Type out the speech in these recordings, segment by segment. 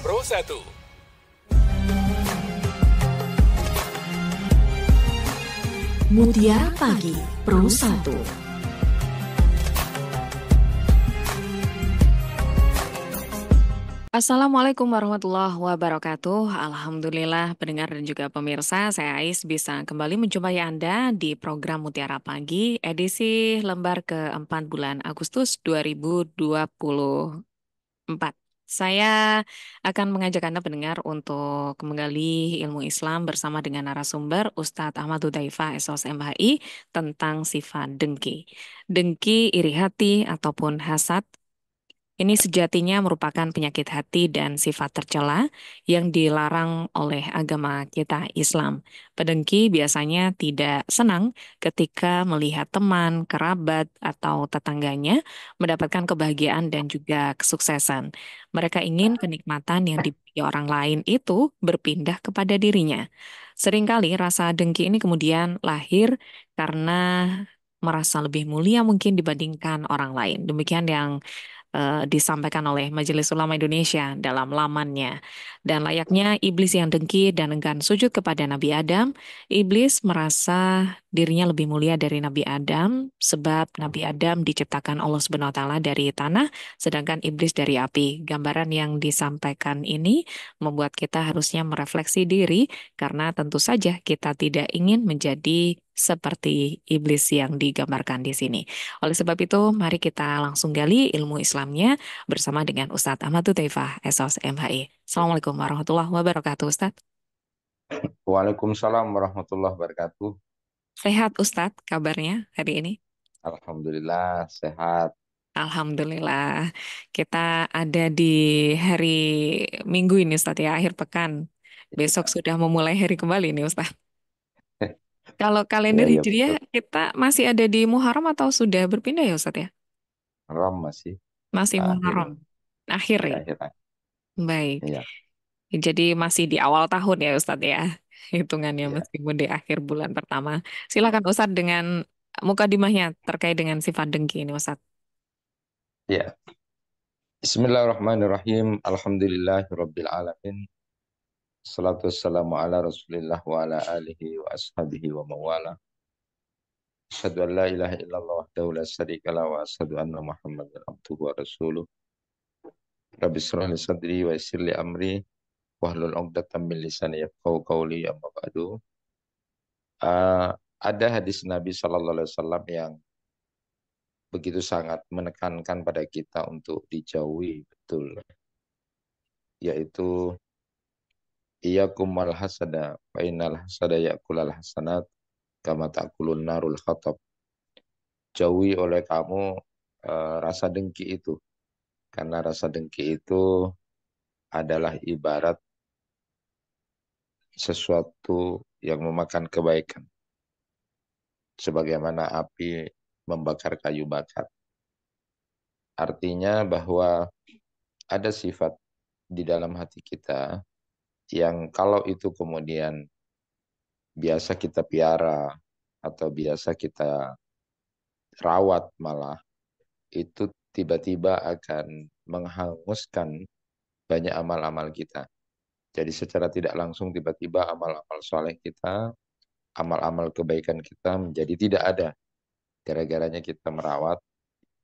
Pro 1. Mutiara Pagi Pro 1. Assalamualaikum warahmatullahi wabarakatuh. Alhamdulillah pendengar dan juga pemirsa, saya Ais bisa kembali menjumpai Anda di program Mutiara Pagi edisi lembar keempat bulan Agustus 2024. Saya akan mengajak Anda pendengar untuk menggali ilmu Islam bersama dengan narasumber Ustadz Ahmad Hudzaifah SOS MHI tentang sifat dengki. Dengki, iri hati, ataupun hasad ini sejatinya merupakan penyakit hati dan sifat tercela yang dilarang oleh agama kita Islam. Pedengki biasanya tidak senang ketika melihat teman, kerabat, atau tetangganya mendapatkan kebahagiaan dan juga kesuksesan. Mereka ingin kenikmatan yang dimiliki orang lain itu berpindah kepada dirinya. Seringkali rasa dengki ini kemudian lahir karena merasa lebih mulia mungkin dibandingkan orang lain. Demikian yang disampaikan oleh Majelis Ulama Indonesia dalam lamannya. Dan layaknya iblis yang dengki dan enggan sujud kepada Nabi Adam, iblis merasa dirinya lebih mulia dari Nabi Adam sebab Nabi Adam diciptakan Allah Subhanahu wa taala dari tanah, sedangkan iblis dari api. Gambaran yang disampaikan ini membuat kita harusnya merefleksi diri karena tentu saja kita tidak ingin menjadi seperti iblis yang digambarkan di sini. Oleh sebab itu, mari kita langsung gali ilmu Islamnya bersama dengan Ustadz Ahmad Hudzaifah SOS MHI. Assalamualaikum warahmatullahi wabarakatuh, Ustadz. Waalaikumsalam warahmatullahi wabarakatuh. Sehat, Ustadz, kabarnya hari ini? Alhamdulillah sehat. Alhamdulillah. Kita ada di hari Minggu ini, Ustadz, ya, akhir pekan. Besok Ya, sudah memulai hari kembali nih, Ustadz. Kalau kalender ya Hijriah, betul. kita masih ada di Muharram atau sudah berpindah ya, Ustadz, ya? Ram masih Masih akhir Muharram. Akhir di ya? akhir. Baik. Ya, Jadi masih di awal tahun ya Ustadz ya, hitungannya ya, meskipun di akhir bulan pertama. Silakan Ustadz dengan mukadimahnya terkait dengan sifat dengki ini Ustadz. ya. Bismillahirrahmanirrahim. Alhamdulillahirabbil alamin. Salatu wassalamu ala Rasulillah wa ala alihi wa ashabihi wa mawala. Asyhadu an la ilaha illallah wahdahu la syarika lah wa asyhadu anna Muhammadan abduhu wa rasuluh. Rabbi shrah li sadri wa yassir li amri wahlul 'uqdatam min lisani yafqahu qawli amma ba'du. Uh, ada hadis Nabi Shallallahu Alaihi Wasallam yang begitu sangat menekankan pada kita untuk dijauhi betul, yaitu iyyakum wal hasada fa innal hasada ya'kulul hasanat kama ta'kulun narul khatab. Jauhi oleh kamu rasa dengki itu, karena rasa dengki itu adalah ibarat sesuatu yang memakan kebaikan, sebagaimana api membakar kayu bakar. Artinya bahwa ada sifat di dalam hati kita yang kalau itu kemudian biasa kita piara atau biasa kita rawat malah, itu tiba-tiba akan menghanguskan banyak amal-amal kita. Jadi secara tidak langsung tiba-tiba amal-amal soleh kita, amal-amal kebaikan kita menjadi tidak ada. Gara-garanya kita merawat,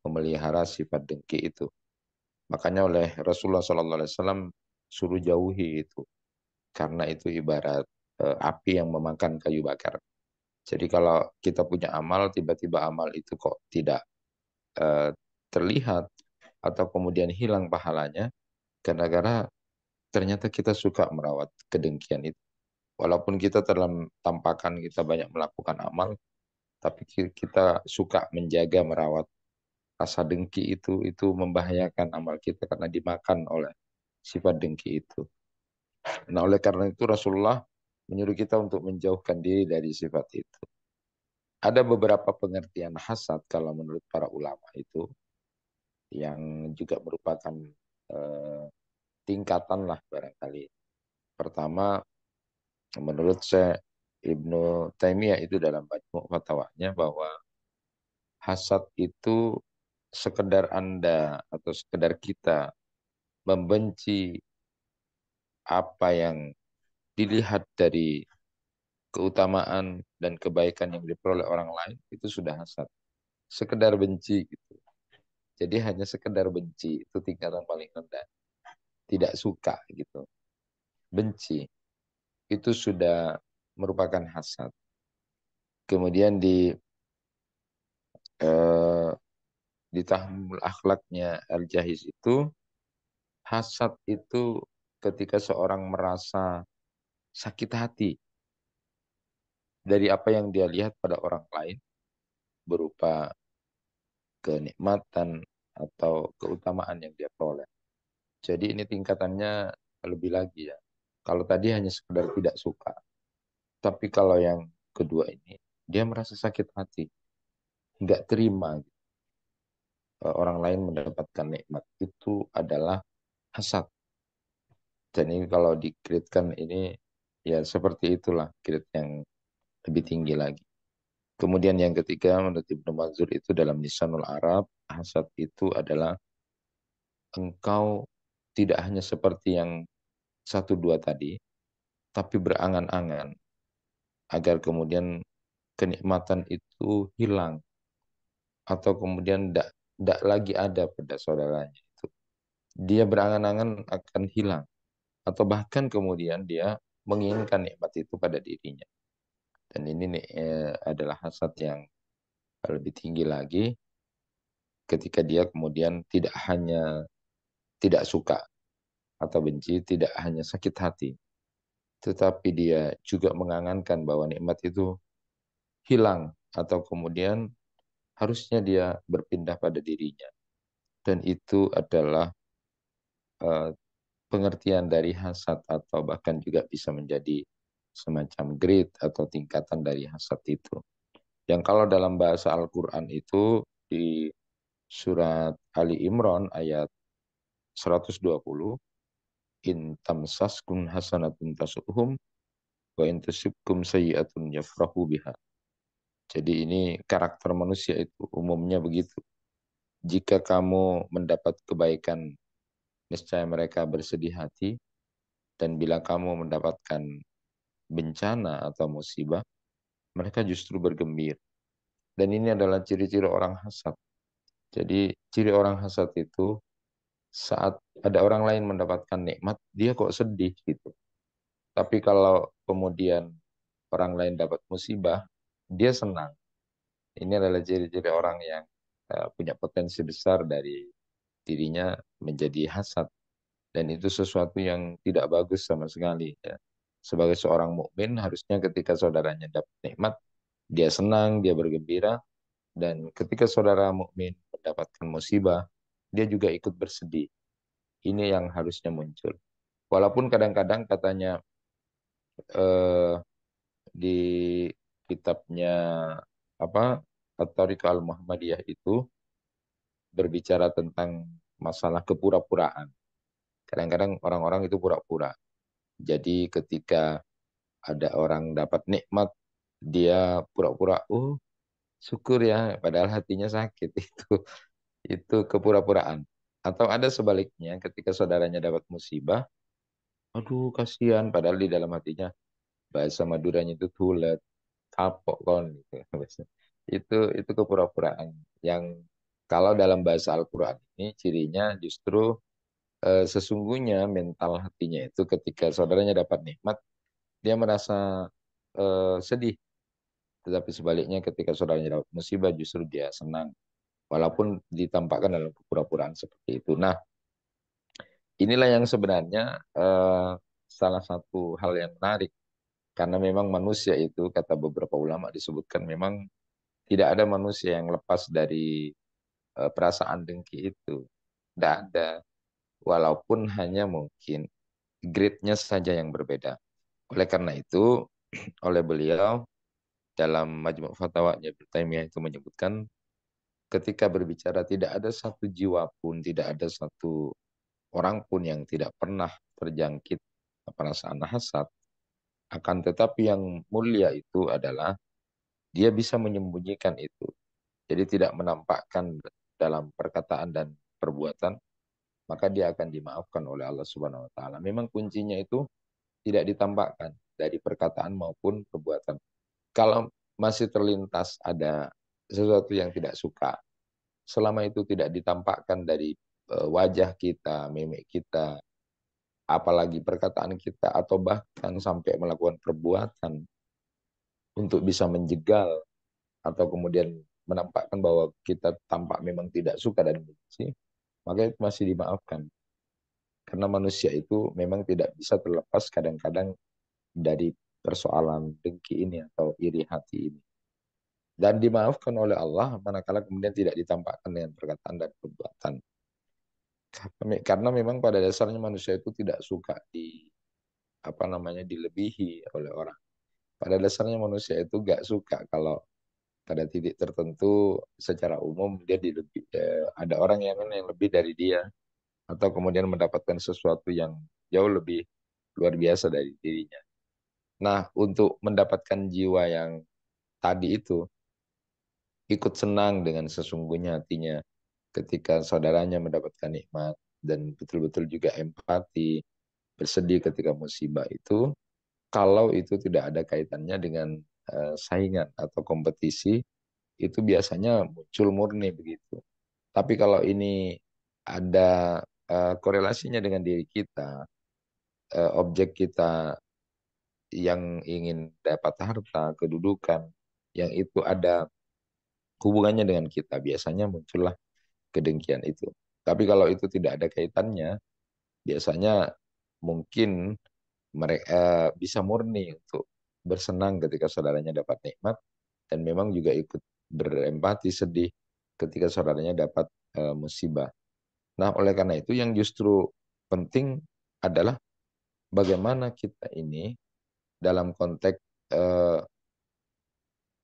memelihara sifat dengki itu. Makanya oleh Rasulullah SAW suruh jauhi itu. Karena itu ibarat api yang memakan kayu bakar. Jadi kalau kita punya amal, tiba-tiba amal itu kok tidak eh, terlihat atau kemudian hilang pahalanya, gara-gara ternyata kita suka merawat kedengkian itu. Walaupun kita dalam tampakan kita banyak melakukan amal, tapi kita suka menjaga merawat rasa dengki itu membahayakan amal kita karena dimakan oleh sifat dengki itu. Nah, oleh karena itu Rasulullah menyuruh kita untuk menjauhkan diri dari sifat itu. Ada beberapa pengertian hasad kalau menurut para ulama itu yang juga merupakan eh, tingkatan lah barangkali. Pertama, menurut saya Ibnu Taimiyah itu dalam Majmu' Fatwanya bahwa hasad itu sekedar Anda atau sekedar kita membenci apa yang dilihat dari keutamaan dan kebaikan yang diperoleh orang lain itu sudah hasad. Sekedar benci gitu. Jadi hanya sekedar benci itu tingkatan paling rendah. Tidak suka gitu. Benci itu sudah merupakan hasad. Kemudian eh, di tahmul akhlaknya Al-Jahiz itu hasad itu ketika seorang merasa sakit hati dari apa yang dia lihat pada orang lain berupa kenikmatan atau keutamaan yang dia peroleh. Jadi ini tingkatannya lebih lagi ya. Kalau tadi hanya sekedar tidak suka, tapi kalau yang kedua ini dia merasa sakit hati, nggak terima orang lain mendapatkan nikmat itu adalah hasad. Dan ini kalau di-grade-kan ini ya seperti itulah grade yang lebih tinggi lagi. Kemudian yang ketiga menurut Ibnu Manzur itu dalam Lisanul Arab, hasad itu adalah engkau tidak hanya seperti yang satu dua tadi, tapi berangan-angan agar kemudian kenikmatan itu hilang atau kemudian tidak lagi ada pada saudaranya itu. Dia berangan-angan akan hilang atau bahkan kemudian dia menginginkan nikmat itu pada dirinya. Dan ini nih, adalah hasad yang lebih tinggi lagi ketika dia kemudian tidak hanya tidak suka atau benci, tidak hanya sakit hati, tetapi dia juga mengangankan bahwa nikmat itu hilang atau kemudian harusnya dia berpindah pada dirinya. Dan itu adalah eh, pengertian dari hasad atau bahkan juga bisa menjadi semacam grade atau tingkatan dari hasad itu. Yang kalau dalam bahasa Al-Quran itu di surat Ali Imran ayat 120, in tamsaskun hasanatun tasuhum wa in tusibkum sayyi'atun yafrahu biha. Jadi ini karakter manusia itu umumnya begitu. Jika kamu mendapat kebaikan, niscaya mereka bersedih hati. Dan bila kamu mendapatkan bencana atau musibah, mereka justru bergembira. Dan ini adalah ciri-ciri orang hasad. Jadi ciri orang hasad itu saat ada orang lain mendapatkan nikmat, dia kok sedih gitu. Tapi kalau kemudian orang lain dapat musibah, dia senang. Ini adalah ciri-ciri orang yang punya potensi besar dari dirinya menjadi hasad. Dan itu sesuatu yang tidak bagus sama sekali. Ya. Sebagai seorang mukmin, harusnya ketika saudaranya dapat nikmat, dia senang, dia bergembira. Dan ketika saudara mukmin mendapatkan musibah, dia juga ikut bersedih. Ini yang harusnya muncul. Walaupun kadang-kadang katanya eh, di kitabnya apa At-Thariqah Al-Muhammadiyah itu berbicara tentang masalah kepura-puraan. Kadang-kadang orang-orang itu pura-pura. Jadi ketika ada orang dapat nikmat, dia pura-pura, oh syukur ya, padahal hatinya sakit. Itu kepura-puraan. Atau ada sebaliknya, ketika saudaranya dapat musibah, aduh kasihan, padahal di dalam hatinya bahasa Maduranya itu tulet, kapok kon gitu. Itu kepura-puraan yang kalau dalam bahasa Al-Qur'an ini cirinya justru sesungguhnya mental hatinya itu ketika saudaranya dapat nikmat dia merasa sedih, tetapi sebaliknya ketika saudaranya dapat musibah justru dia senang walaupun ditampakkan dalam kepura-puraan seperti itu. Nah, inilah yang sebenarnya salah satu hal yang menarik karena memang manusia itu kata beberapa ulama disebutkan memang tidak ada manusia yang lepas dari perasaan dengki itu. Tidak ada. Walaupun hanya mungkin grade-nya saja yang berbeda. Oleh karena itu, oleh beliau dalam Majmu' Fatwanya Ibnu Taimiyah itu menyebutkan ketika berbicara tidak ada satu jiwa pun, tidak ada satu orang pun yang tidak pernah terjangkit perasaan hasad. Akan tetapi yang mulia itu adalah dia bisa menyembunyikan itu. Jadi tidak menampakkan dalam perkataan dan perbuatan, maka dia akan dimaafkan oleh Allah Subhanahu wa taala. Memang kuncinya itu tidak ditampakkan dari perkataan maupun perbuatan. Kalau masih terlintas ada sesuatu yang tidak suka, selama itu tidak ditampakkan dari wajah kita, mimik kita, apalagi perkataan kita, atau bahkan sampai melakukan perbuatan untuk bisa menjegal atau kemudian menampakkan bahwa kita tampak memang tidak suka dan benci, maka itu masih dimaafkan. Karena manusia itu memang tidak bisa terlepas kadang-kadang dari persoalan dengki ini atau iri hati ini. Dan dimaafkan oleh Allah manakala kemudian tidak ditampakkan dengan perkataan dan perbuatan. Karena memang pada dasarnya manusia itu tidak suka apa namanya dilebihi oleh orang. Pada dasarnya manusia itu gak suka kalau pada titik tertentu secara umum dia ada orang yang lebih dari dia, atau kemudian mendapatkan sesuatu yang jauh lebih luar biasa dari dirinya. Nah, untuk mendapatkan jiwa yang tadi itu, ikut senang dengan sesungguhnya hatinya ketika saudaranya mendapatkan nikmat, dan betul-betul juga empati, bersedih ketika musibah itu, kalau itu tidak ada kaitannya dengan saingan atau kompetisi, itu biasanya muncul murni begitu. Tapi kalau ini ada korelasinya dengan diri kita, objek kita yang ingin dapat harta, kedudukan, yang itu ada hubungannya dengan kita, biasanya muncullah kedengkian itu. Tapi kalau itu tidak ada kaitannya, biasanya mungkin mereka bisa murni untuk bersenang ketika saudaranya dapat nikmat, dan memang juga ikut berempati sedih ketika saudaranya dapat musibah. Nah, oleh karena itu yang justru penting adalah bagaimana kita ini dalam konteks eh,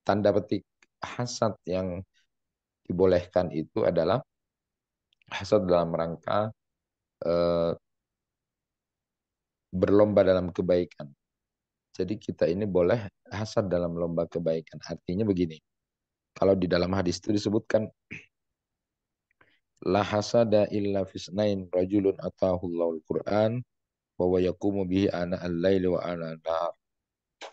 tanda petik hasad yang dibolehkan itu adalah hasad dalam rangka eh, berlomba dalam kebaikan. Jadi kita ini boleh hasad dalam lomba kebaikan. Artinya begini, kalau di dalam hadis itu disebutkan, la hasada illa fisnain rajulun atahullahul Qur'an wa huwa yaqumu bihi ana al-laili wa ana an-nahar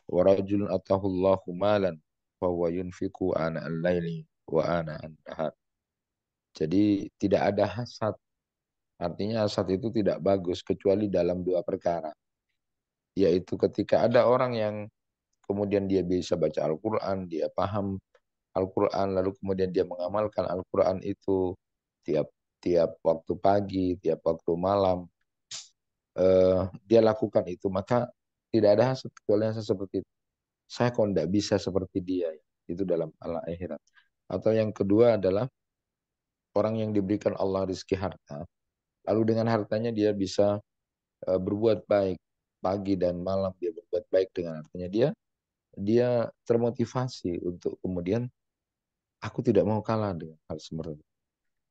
wa rajulun atahullahu malan wa huwa yunfiqu ana al-laili wa ana an-nahar. Jadi tidak ada hasad. Artinya hasad itu tidak bagus kecuali dalam dua perkara. Yaitu ketika ada orang yang kemudian dia bisa baca Al-Quran, dia paham Al-Quran, lalu kemudian dia mengamalkan Al-Quran itu tiap tiap waktu pagi, tiap waktu malam, dia lakukan itu, maka tidak ada hasad kecuali hasad seperti itu. Saya kok tidak bisa seperti dia, ya. Itu dalam akhirat. Atau yang kedua adalah orang yang diberikan Allah rizki harta, lalu dengan hartanya dia bisa berbuat baik pagi dan malam, dia berbuat baik dengan hartanya, dia termotivasi untuk kemudian aku tidak mau kalah dengan hal seperti itu.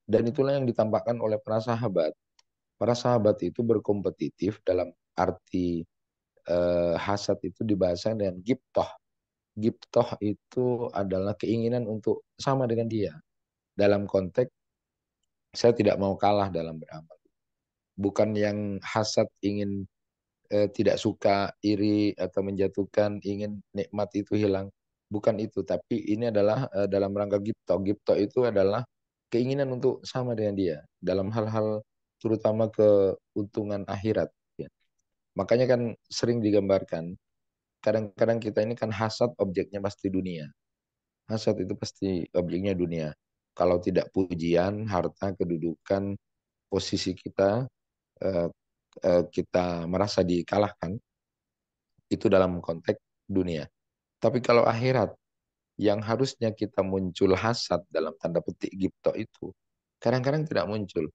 Dan itulah yang ditampakkan oleh para sahabat. Para sahabat itu berkompetitif dalam arti hasad itu dibahasakan dengan gibtoh. Gibtoh itu adalah keinginan untuk sama dengan dia. Dalam konteks saya tidak mau kalah dalam beramal. Bukan yang hasad ingin tidak suka, iri atau menjatuhkan, ingin nikmat itu hilang. Bukan itu, tapi ini adalah dalam rangka gipto. Gipto itu adalah keinginan untuk sama dengan dia dalam hal-hal terutama keuntungan akhirat. Ya. Makanya kan sering digambarkan, kadang-kadang kita ini kan hasad objeknya pasti dunia. Hasad itu pasti objeknya dunia. Kalau tidak pujian, harta, kedudukan, posisi kita, eh, kita merasa dikalahkan, itu dalam konteks dunia. Tapi kalau akhirat, yang harusnya kita muncul hasad dalam tanda petik gipto itu, kadang-kadang tidak muncul.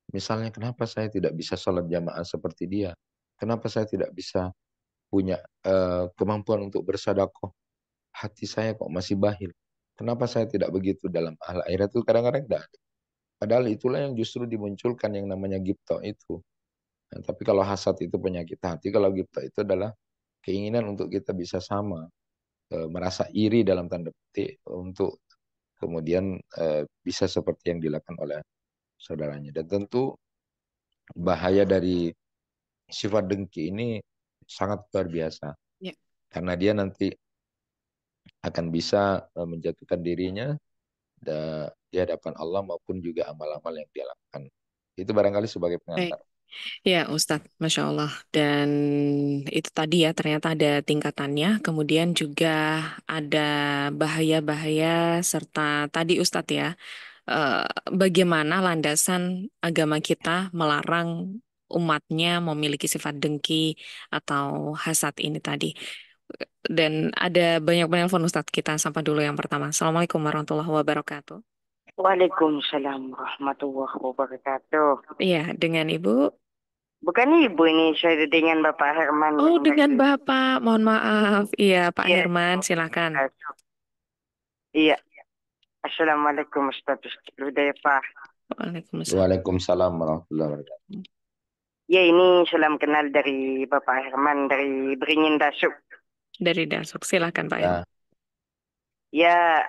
Misalnya, kenapa saya tidak bisa sholat jamaah seperti dia? Kenapa saya tidak bisa punya kemampuan untuk bersedekah? Hati saya kok masih bahil. Kenapa saya tidak begitu dalam hal akhirat itu? Kadang-kadang tidak ada. Padahal itulah yang justru dimunculkan yang namanya gipto itu. Nah, tapi kalau hasad itu penyakit hati, kalau gipto itu adalah keinginan untuk kita bisa sama, merasa iri dalam tanda petik untuk kemudian bisa seperti yang dilakukan oleh saudaranya. Dan tentu bahaya dari sifat dengki ini sangat luar biasa. Ya, Karena dia nanti akan bisa menjatuhkan dirinya di hadapan Allah maupun juga amal-amal yang dia lakukan. Itu barangkali sebagai baik. pengantar. Ya, Ustadz, Masya Allah. Dan itu tadi ya, ternyata ada tingkatannya. Kemudian juga ada bahaya-bahaya serta tadi Ustadz ya, eh, bagaimana landasan agama kita melarang umatnya memiliki sifat dengki atau hasad ini tadi. Dan ada banyak penelpon Ustadz, kita sapa dulu yang pertama. Assalamualaikum warahmatullahi wabarakatuh. Waalaikumsalam warahmatullahi wabarakatuh. Iya, dengan Ibu. Bukan ibu ini, saya dengan Bapak Herman Oh, yang dengan dari Bapak. Mohon maaf. Iya, Pak iya, Herman, silakan. iya. Assalamualaikum Ustaz Hudzaifah. Waalaikumsalam. Waalaikumsalam warahmatullahi wabarakatuh. Ya ini salam kenal dari Bapak Herman dari Beringin Dasuk. Dari Dasuk, silakan Pak Herman. Ya, Ya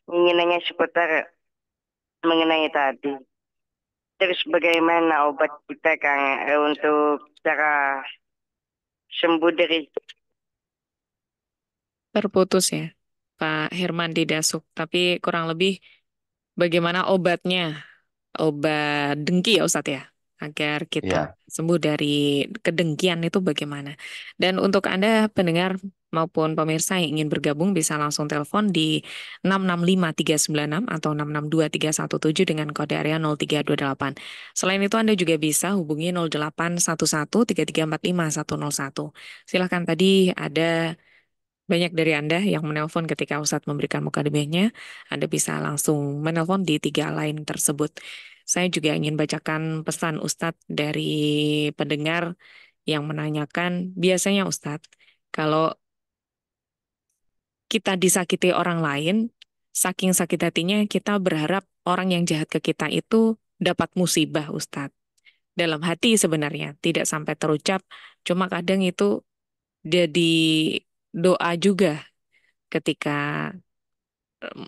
ingin nanya seputar mengenai tadi. Terus bagaimana obat kita Kang untuk cara sembuh dari Terputus ya, Pak Herman di Dasuk. Tapi kurang lebih bagaimana obatnya? Obat dengki ya Ustadz ya, agar kita ya, sembuh dari kedengkian itu bagaimana. Dan untuk Anda pendengar maupun pemirsa yang ingin bergabung bisa langsung telepon di 665 396 atau 662 317 dengan kode area 0328. Selain itu Anda juga bisa hubungi 0811 3345 101. Silahkan tadi ada banyak dari Anda yang menelpon ketika Ustadz memberikan mukadimahnya, Anda bisa langsung menelpon di tiga line tersebut. Saya juga ingin bacakan pesan Ustadz dari pendengar yang menanyakan, biasanya Ustadz, kalau kita disakiti orang lain, saking sakit hatinya kita berharap orang yang jahat ke kita itu dapat musibah Ustadz. Dalam hati sebenarnya, tidak sampai terucap, cuma kadang itu jadi doa juga ketika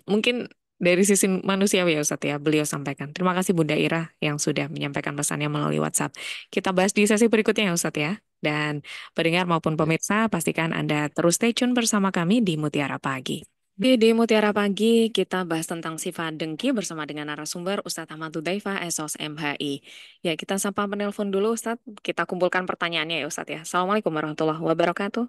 mungkin dari sisi manusiawi ya Ustadz ya, beliau sampaikan. Terima kasih Bunda Ira yang sudah menyampaikan pesannya melalui WhatsApp. Kita bahas di sesi berikutnya ya Ustadz ya. Dan pendengar maupun ya. pemirsa, pastikan Anda terus stay tune bersama kami di Mutiara Pagi. Di Mutiara Pagi, kita bahas tentang sifat dengki bersama dengan narasumber Ustadz Ahmad Hudzaifah, SOS MHI. Ya, kita sapa penelpon dulu Ustadz. Kita kumpulkan pertanyaannya ya Ustadz ya. Assalamualaikum warahmatullahi wabarakatuh.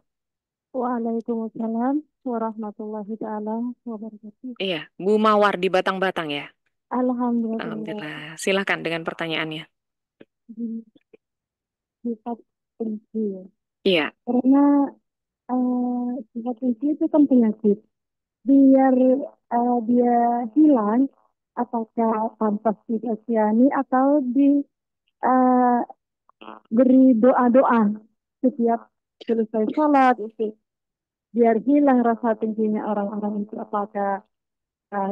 Waalaikumsalam warahmatullahi taala wabarakatuh. Iya, Bu Mawar di Batang-Batang ya. Alhamdulillah Alhamdulillah. Silakan dengan pertanyaannya. di sifat benci ya. Iya, Karena sifat benci itu kan penyakit. Biar dia hilang, apakah pantas dikasihani atau diberi doa-doa setiap selesai sholat itu. Biar hilang rasa bencinya orang-orang itu. Apakah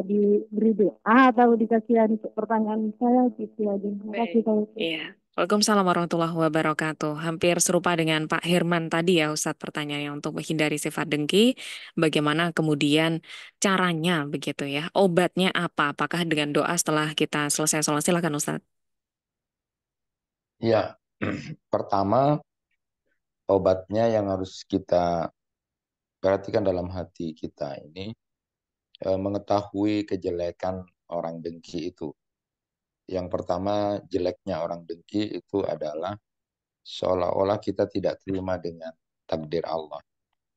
diberi doa atau dikasihani, pertanyaan saya gitu aja. Terima kasih baik. kalau itu. Iya. Waalaikumsalam warahmatullahi wabarakatuh. Hampir serupa dengan Pak Herman tadi ya Ustadz pertanyaannya untuk menghindari sifat dengki. Bagaimana kemudian caranya begitu ya? Obatnya apa? Apakah dengan doa setelah kita selesai sholat? Silakan Ustadz. Ya. Pertama, obatnya yang harus kita perhatikan dalam hati kita ini mengetahui kejelekan orang dengki itu. Yang pertama, jeleknya orang dengki itu adalah seolah-olah kita tidak terima dengan takdir Allah.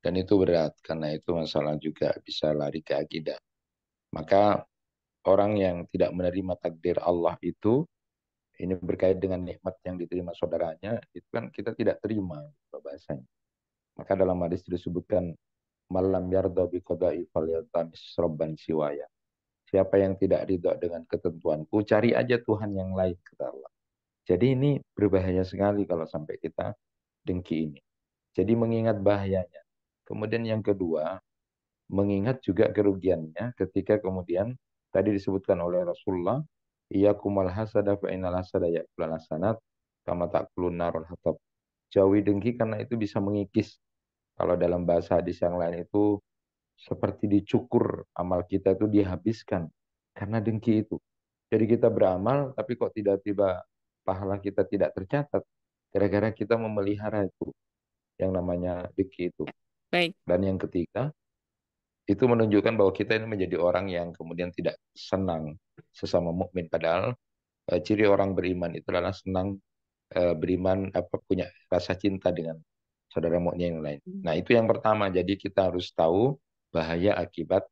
Dan itu berat, karena itu masalah juga bisa lari ke akidah. Maka orang yang tidak menerima takdir Allah itu, ini berkait dengan nikmat yang diterima saudaranya, itu kan kita tidak terima bahasanya. Maka dalam hadis disebutkan, malam yarda bi qada'i falyaltamis rabban siwaya. Siapa yang tidak ridho dengan ketentuanku, cari aja Tuhan yang lain, kata Allah. Jadi ini berbahaya sekali kalau sampai kita dengki ini. Jadi mengingat bahayanya. Kemudian yang kedua, mengingat juga kerugiannya ketika kemudian tadi disebutkan oleh Rasulullah, iyyakumal hasada fa innal hasada ya'kulul hasanat kama ta'kulun narul hatab. Jauhi dengki karena itu bisa mengikis. Kalau dalam bahasa hadis yang lain itu seperti dicukur amal kita itu dihabiskan karena dengki itu. Jadi kita beramal, tapi kok tiba-tiba pahala kita tidak tercatat. Gara-gara kita memelihara itu, yang namanya dengki itu. Baik. Dan yang ketiga, itu menunjukkan bahwa kita ini menjadi orang yang kemudian tidak senang sesama mukmin. Padahal ciri orang beriman itu adalah senang, beriman, punya rasa cinta dengan saudara mukmin yang lain. Nah, itu yang pertama. Jadi kita harus tahu bahaya akibat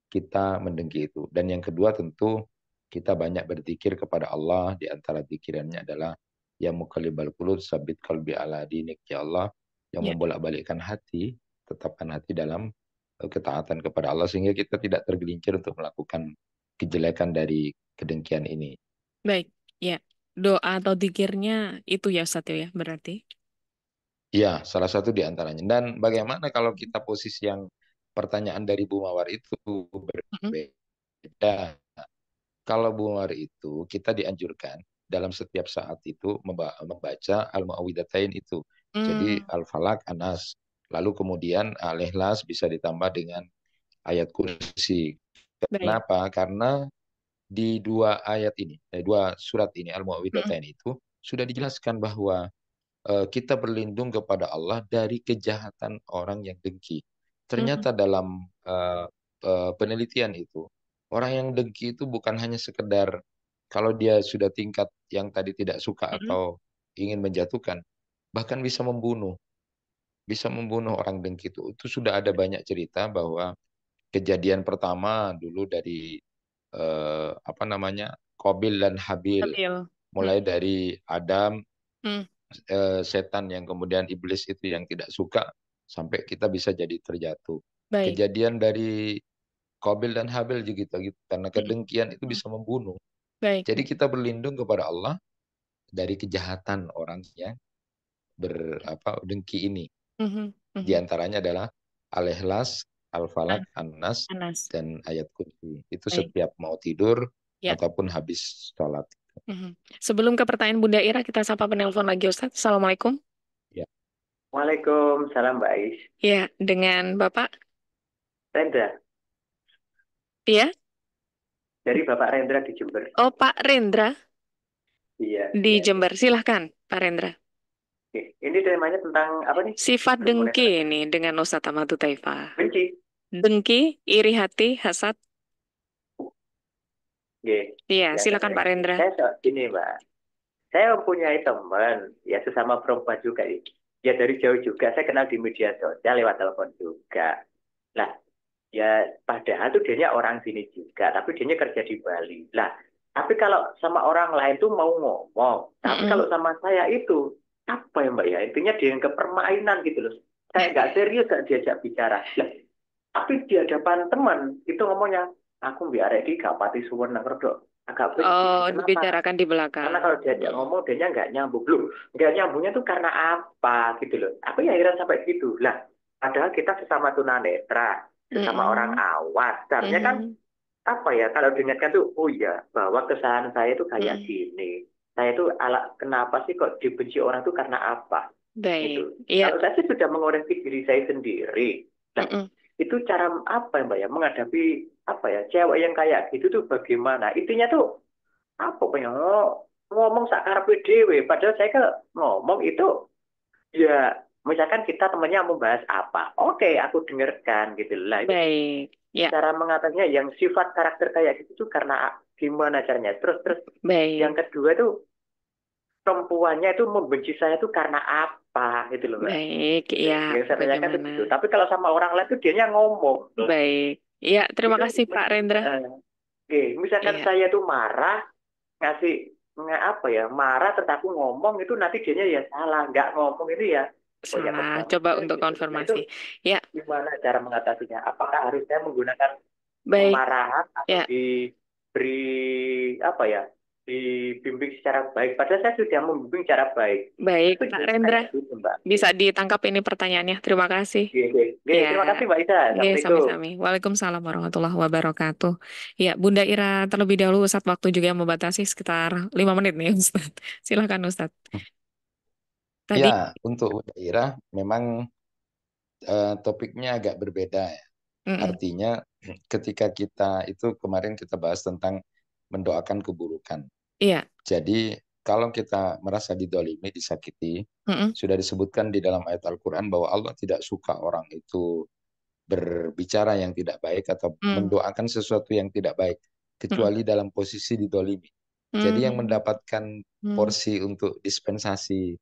kita mendengki itu. Dan yang kedua tentu kita banyak berzikir kepada Allah. Di antara zikirannya adalah ya muqallibal qulub sabit qalbi ala dinik, ya Allah yang Ya. membolak-balikkan hati, tetapkan hati dalam ketaatan kepada Allah sehingga kita tidak tergelincir untuk melakukan kejelekan dari kedengkian ini. Baik. Ya. Doa atau zikirnya itu ya Ustaz ya berarti. Ya, salah satu di antaranya. Dan bagaimana kalau kita posisi yang pertanyaan dari Bu Mawar itu Mm-mm. berbeda. Kalau Bu Mawar itu kita dianjurkan dalam setiap saat itu membaca Al-Mu'awwidhatain itu. Jadi Al-Falaq, An-Nas. Lalu kemudian Al-Ikhlas bisa ditambah dengan ayat kursi. Baik. Kenapa? Karena di dua ayat ini, dua surat ini Al-Mu'awwidhatain itu sudah dijelaskan bahwa kita berlindung kepada Allah dari kejahatan orang yang dengki. Ternyata dalam penelitian itu, orang yang dengki itu bukan hanya sekedar kalau dia sudah tingkat yang tadi tidak suka atau ingin menjatuhkan, bahkan bisa membunuh. Bisa membunuh orang dengki itu. Itu sudah ada banyak cerita bahwa kejadian pertama dulu dari Qabil dan Habil. Habil. Mulai dari Adam, Hmm. setan yang kemudian iblis itu yang tidak suka sampai kita bisa jadi terjatuh. Baik. Kejadian dari Qabil dan Habil juga gitu, karena kedengkian itu bisa membunuh. Baik. Jadi kita berlindung kepada Allah dari kejahatan orang yang dengki ini. Di antaranya adalah Al-Ikhlas, Al-Falaq, An-Nas, Anas. dan ayat kursi. Itu Baik. setiap mau tidur Ya. ataupun habis sholat. Sebelum ke pertanyaan Bunda Ira, kita sapa penelpon lagi Ustaz. Assalamualaikum. Ya. Waalaikumsalam Mbak Ais. Ya, dengan Bapak? Rendra. Iya? Dari Bapak Rendra di Jember. Oh, Pak Rendra Iya. di iya. Jember. Silahkan, Pak Rendra. Oke. Ini temanya tentang apa nih? Sifat dengki ini dengan Ustaz Ahmad Hudzaifah. Benci. Dengki, iri hati, hasad. Iya, silakan Pak Rendra. Ini Mbak, saya mempunyai teman, ya sesama perempuan juga. Ya dari jauh juga, saya kenal di media sosial lewat telepon juga. Lah, ya padahal tuh dianya orang sini juga, tapi dianya kerja di Bali. Lah, tapi kalau sama orang lain tuh mau ngomong, tapi kalau sama saya itu, apa ya Mbak ya, intinya dianggap permainan gitu loh. Saya nggak serius gak diajak bicara. Lah, tapi di hadapan teman, itu ngomongnya, aku biar di gak pati suwen ngerdo. Agak benci. Oh, Kenapa? dibicarakan di belakang. Karena kalau diajak ngomong, dia nggak nyambung. Loh, nggak nyambungnya tuh karena apa gitu loh. Aku ya heran sampai gitu. Lah, padahal kita sesama tunanetra, sesama orang awas. Sebenarnya kan, apa ya, kalau diingatkan tuh, oh iya, bahwa kesalahan saya itu kayak gini. Saya tuh kenapa sih kok dibenci orang tuh karena apa? Baik. Gitu. Iya. Kalau saya sih sudah mengoreksi diri saya sendiri. Nah, itu cara apa ya Mbak ya, menghadapi apa ya, cewek yang kayak gitu tuh bagaimana? Intinya tuh, apa pengen ngomong sakarepe dhewe, padahal saya kan ngomong itu ya misalkan kita temannya membahas apa, oke aku dengarkan gitu lah. Baik. Ya. Cara mengatasinya yang sifat karakter kayak gitu tuh karena gimana caranya? Terus Baik. yang kedua tuh perempuannya itu membenci saya tuh karena apa gitu loh Mbak. Baik, ya. Yang saya tanyakan tuh gitu. Tapi kalau sama orang lain tuh dianya ngomong. Baik. Ya, terima kasih Pak Rendra. Misalkan saya tuh marah, marah tetapi ngomong itu nanti dianya ya salah, nggak ngomong itu ya salah. Coba untuk konfirmasi. Ya. Gimana cara mengatasinya? Apakah harus saya menggunakan baik kemarahan atau diberi dibimbing secara baik? Padahal saya sudah membimbing secara baik. Baik, Pak Rendra. Bisa ditangkap ini pertanyaannya. Terima kasih. Terima kasih Mbak Isa. Sami-sami. Waalaikumsalam warahmatullahi wabarakatuh. Ya, Bunda Ira terlebih dahulu, Ustadz, waktu juga membatasi sekitar 5 menit nih, Ustadz. Silakan, Ustadz. Tadi. Ya, untuk Bunda Ira memang topiknya agak berbeda ya. Artinya ketika kita itu kemarin kita bahas tentang mendoakan keburukan. Iya. Jadi kalau kita merasa didolimi, disakiti, Mm-mm. sudah disebutkan di dalam ayat Al-Quran bahwa Allah tidak suka orang itu berbicara yang tidak baik atau mendoakan sesuatu yang tidak baik, kecuali dalam posisi didolimi. Jadi yang mendapatkan porsi untuk dispensasi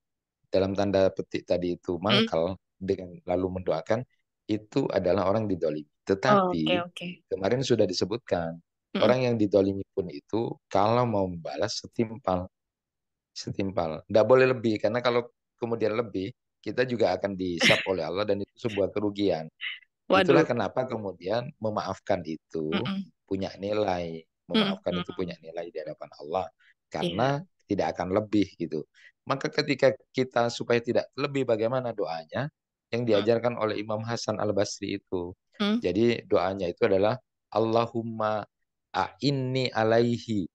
dalam tanda petik tadi itu mangkal dengan lalu mendoakan, itu adalah orang didolimi. Tetapi Oke. kemarin sudah disebutkan, orang yang didolimi pun itu kalau mau membalas setimpal. Tidak boleh lebih, karena kalau kemudian lebih, kita juga akan dihisab oleh Allah dan itu sebuah kerugian. Itulah Waduh. kenapa kemudian memaafkan itu Mm-mm. punya nilai. Memaafkan itu punya nilai di hadapan Allah. Karena tidak akan lebih gitu. Maka ketika kita supaya tidak lebih, bagaimana doanya? Yang diajarkan oleh Imam Hasan Al-Basri itu. Jadi doanya itu adalah Allahumma a'inni alaihi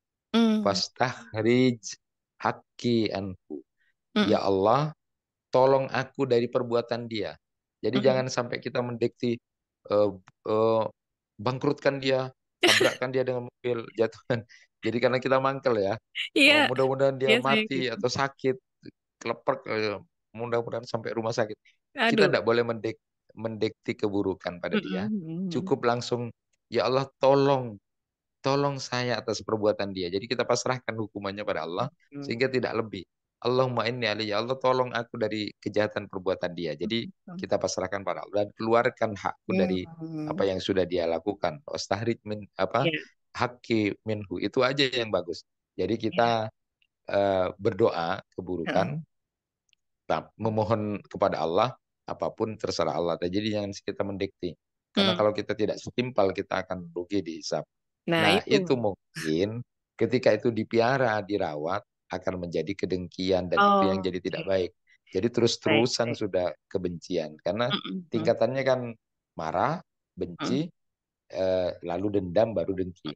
fastahrij haqqi anhu. Ya Allah, tolong aku dari perbuatan dia. Jadi jangan sampai kita mendikti bangkrutkan dia, tabrakkan dia dengan mobil, jatuhkan. Jadi karena kita mangkel ya, Iya. mudah-mudahan dia Biasanya mati gitu. atau sakit, kelepek, mudah-mudahan sampai rumah sakit. Kita Aduh. tidak boleh mendikti keburukan pada dia. Mm-mm. Cukup langsung, ya Allah tolong saya atas perbuatan dia. Jadi kita pasrahkan hukumannya pada Allah sehingga tidak lebih. Allahumma inni alaihi, ya Allah tolong aku dari kejahatan perbuatan dia. Jadi kita pasrahkan pada Allah dan keluarkan hakku dari apa yang sudah dia lakukan. Wastahrid min haqqi minhu, itu aja yang bagus. Jadi kita berdoa keburukan, memohon kepada Allah, apapun terserah Allah. Jadi jangan kita mendikti. Karena kalau kita tidak setimpal, kita akan rugi dihisab. Nah, itu mungkin ketika itu dipiara, dirawat, akan menjadi kedengkian dan itu yang jadi tidak baik. Jadi terus-terusan sudah kebencian. Karena tingkatannya kan marah, benci, lalu dendam, baru dengki.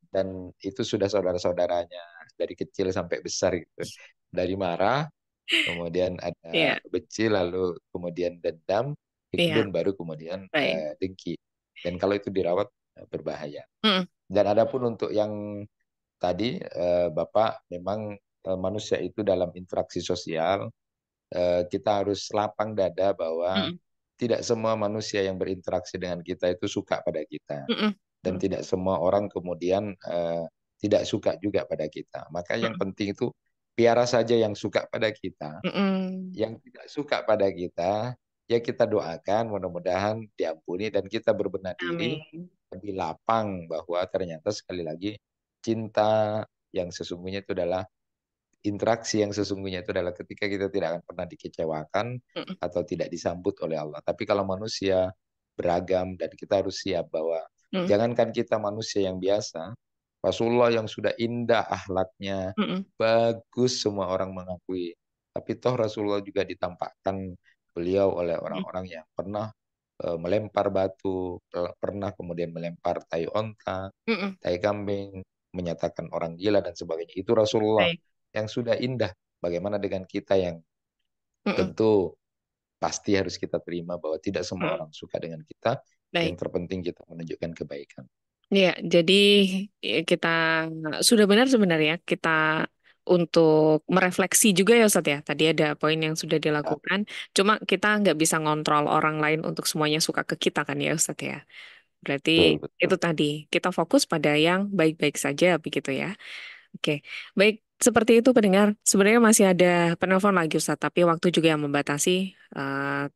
Dan itu sudah saudara-saudaranya dari kecil sampai besar gitu. Dari marah, kemudian ada benci, lalu kemudian dendam, hikdun, baru kemudian dengki. Dan kalau itu dirawat berbahaya. Dan adapun untuk yang tadi Bapak, memang manusia itu dalam interaksi sosial kita harus lapang dada bahwa tidak semua manusia yang berinteraksi dengan kita itu suka pada kita. Dan tidak semua orang kemudian tidak suka juga pada kita. Maka yang penting itu piara saja yang suka pada kita. Yang tidak suka pada kita, ya kita doakan mudah-mudahan diampuni dan kita berbenah diri lebih lapang bahwa ternyata sekali lagi cinta yang sesungguhnya itu adalah interaksi yang sesungguhnya itu adalah ketika kita tidak akan pernah dikecewakan atau tidak disambut oleh Allah. Tapi kalau manusia beragam dan kita harus siap bahwa jangankan kita manusia yang biasa, Rasulullah yang sudah indah akhlaknya, bagus, semua orang mengakui. Tapi toh Rasulullah juga ditampakkan beliau oleh orang-orang yang pernah melempar batu, pernah kemudian melempar tai onta, tai kambing, menyatakan orang gila dan sebagainya. Itu Rasulullah yang sudah indah. Bagaimana dengan kita yang tentu pasti harus kita terima bahwa tidak semua orang suka dengan kita. Yang terpenting kita menunjukkan kebaikan. Ya, jadi kita sudah benar sebenarnya kita untuk merefleksi juga ya Ustadz ya. Tadi ada poin yang sudah dilakukan. Cuma kita nggak bisa ngontrol orang lain untuk semuanya suka ke kita kan ya Ustadz ya. Berarti Betul. itu tadi kita fokus pada yang baik-baik saja begitu ya. Oke, baik. Seperti itu pendengar. Sebenarnya masih ada penelpon lagi Ustadz, tapi waktu juga yang membatasi.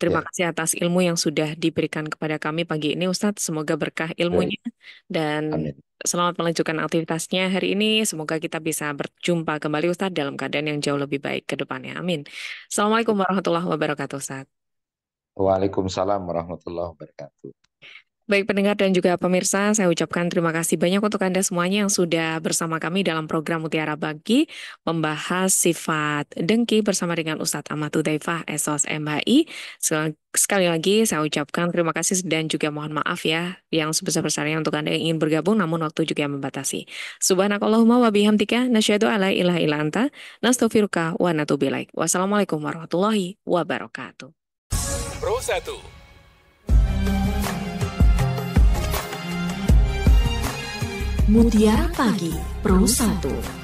Terima kasih atas ilmu yang sudah diberikan kepada kami pagi ini Ustadz. Semoga berkah ilmunya dan Amin. selamat melanjutkan aktivitasnya hari ini. Semoga kita bisa berjumpa kembali Ustadz dalam keadaan yang jauh lebih baik ke depannya. Amin. Assalamualaikum warahmatullahi wabarakatuh Ustadz. Waalaikumsalam warahmatullahi wabarakatuh. Baik pendengar dan juga pemirsa, saya ucapkan terima kasih banyak untuk Anda semuanya yang sudah bersama kami dalam program Mutiara Bagi, membahas sifat dengki bersama dengan Ustadz Ahmad Hudzaifah, SOS MHI. Sekali lagi saya ucapkan terima kasih dan juga mohon maaf ya, yang sebesar-besarnya untuk Anda yang ingin bergabung, namun waktu juga membatasi. Subhanakallahumma wa bihamdika, nasyhadu alla ilaha illa anta, nastaghfiruka wa natubu ilaik. Wassalamualaikum warahmatullahi wabarakatuh. Pro 1 Mutiara Pagi Pro 1.